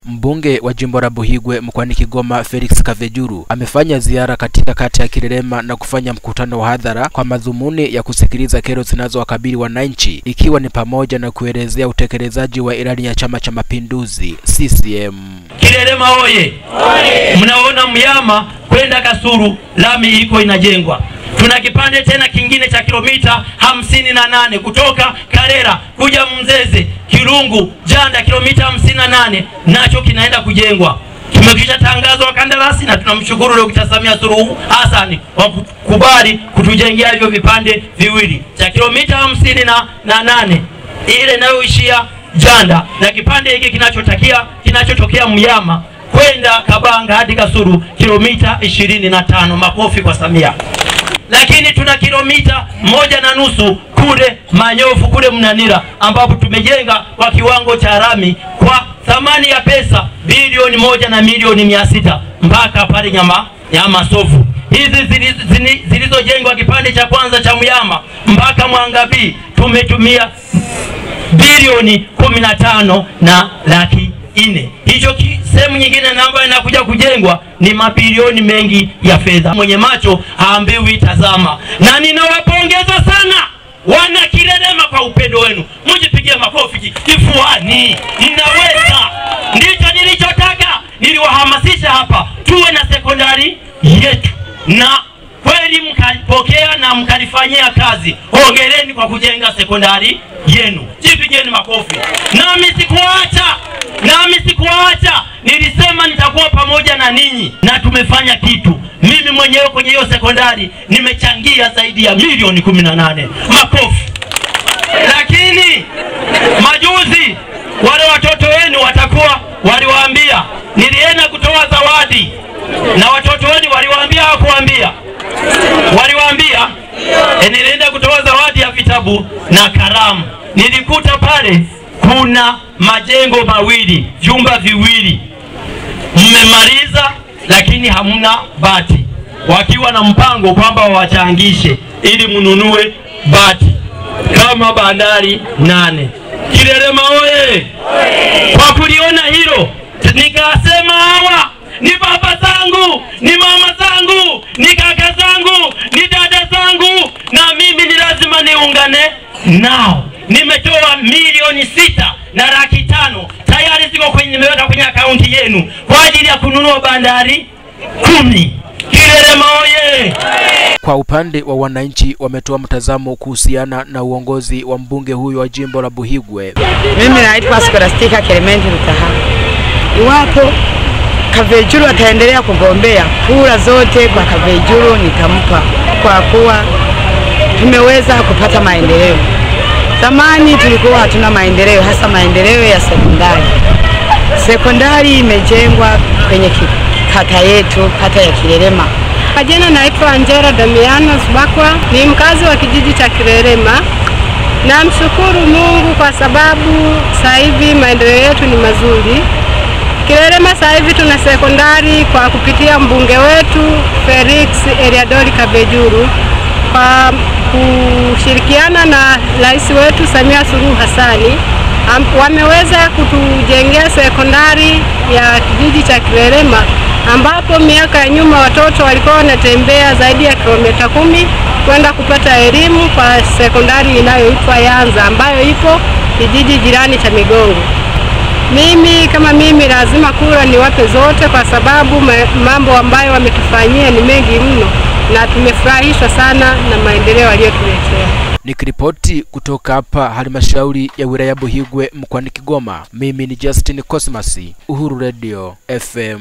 Mbunge wa jimbo la Buhigwe mkoani Kigoma Felix Kavejuru amefanya ziara katika kata ya Kirerema na kufanya mkutano wa hadhara kwa madhumuni ya kusikiliza kero zinazowakabili wananchi, ikiwa ni pamoja na kuelezea utekelezaji wa ilani ya Chama cha Mapinduzi CCM. Kirerema oye! Mnaona Muyama kwenda Kasulu lami iko inajengwa. Tuna kipande tena kingine cha kilomita 58 kutoka Karera kuja Mzeze, Kirungu, Janda kilomita 58 nacho kinaenda kujengwa. Tumekisha tangazo wa kandarasi na tunamshukuru Dr. Samia Suluhu Hassan kwa kukubali kutujengea hivyo vipande viwili cha kilomita 58 ile inayoishia Janda na kipande hiki kinachotokea Muyama kwenda Kabanga hadi Kasulu kilomita 25. Makofi kwa Samia. Lakini tuna kilomita 1.5 kule Manyofu kule Mnanira ambapo tumejenga kwa kiwango cha rami kwa thamani ya pesa bilioni 1 na milioni 600 mpaka pale Nyama Sofu. Hizi zilizojengwa kipande cha kwanza cha Muyama mpaka Mwangabii tumetumia bilioni 15 na laki 4. Hicho sehemu nyingine ambayo inakuja kujengwa ni mabilioni mengi ya fedha. Mwenye macho haambiwi tazama. Na ninawapongeza sana wana Kirerema kwa upendo wenu. Mjipigie makofi kifuani. Ninaweza. Ndicho nilichotaka. Niliwahamasisha hapa tuwe na sekondari yetu. Na kweli mkapokea na mkalifanyia kazi. Hongereni kwa kujenga sekondari yenu. Jipigeni makofi. Nami sikuacha. Nilisema nitakuwa pamoja na ninyi na tumefanya kitu. Mimi mwenyewe kwenye hiyo sekondari nimechangia zaidi ya milioni 18. Makofi. Lakini majuzi wale watoto wenu waliwaambia nilienda kutoa zawadi na watoto wenu waliwaambia hawakuambia. Waliwaambia nilienda kutoa zawadi ya vitabu na kalamu. Nilikuta pale kuna majengo mawili, vyumba viwili. Mmemaliza lakini hamna bati. Wakiwa na mpango kwamba wawachangishe ili mnunue bati kama bandari 8. Kirerema oye! Kwa kuliona hilo nikasema hawa ni baba zangu, ni mama zangu, ni kaka zangu, ni dada zangu na mimi ni lazima niungane nao. Nimetoa milioni 6 na laki 5 tayari ziko nimeweka kwenye akaunti yenu kwa ajili ya kununua bandari 10. Kirerema oye! Kwa upande wa wananchi wametoa mtazamo kuhusiana na uongozi wa mbunge huyo wa jimbo la Buhigwe. Mimi naitwa Scholastica Clement Rutaha. Iwapo Kavejuru ataendelea kugombea, kura zote kwa Kavejuru nitampa kwa kuwa tumeweza kupata maendeleo. Zamani tulikuwa hatuna maendeleo, hasa maendeleo ya sekondari. Sekondari imejengwa kwenye kata yetu, kata ya Kirerema. Majina naitwa Angela Damiano Zubakwa, ni mkazi wa kijiji cha Kirerema. Namshukuru Mungu kwa sababu sasa hivi maendeleo yetu ni mazuri. Kirerema sasa hivi tuna sekondari kwa kupitia mbunge wetu Felix Eliadori Kavejuru kwa kushirikiana na rais wetu Samia Suluhu Hassan. Wameweza kutujengea sekondari ya kijiji cha Kirerema ambapo miaka ya nyuma watoto walikuwa wanatembea zaidi ya kilomita 10 kwenda kupata elimu kwa sekondari inayoitwa Yanza ambayo ipo kijiji jirani cha Migongo. Mimi lazima kura niwape zote kwa sababu mambo ambayo wametufanyia ni mengi mno na tumefurahishwa sana na maendeleo aliyotuletea. Nikiripoti kutoka hapa halmashauri ya wilaya Buhigwe mkoani Kigoma, mimi ni Justin Cosmas, Uhuru Radio FM.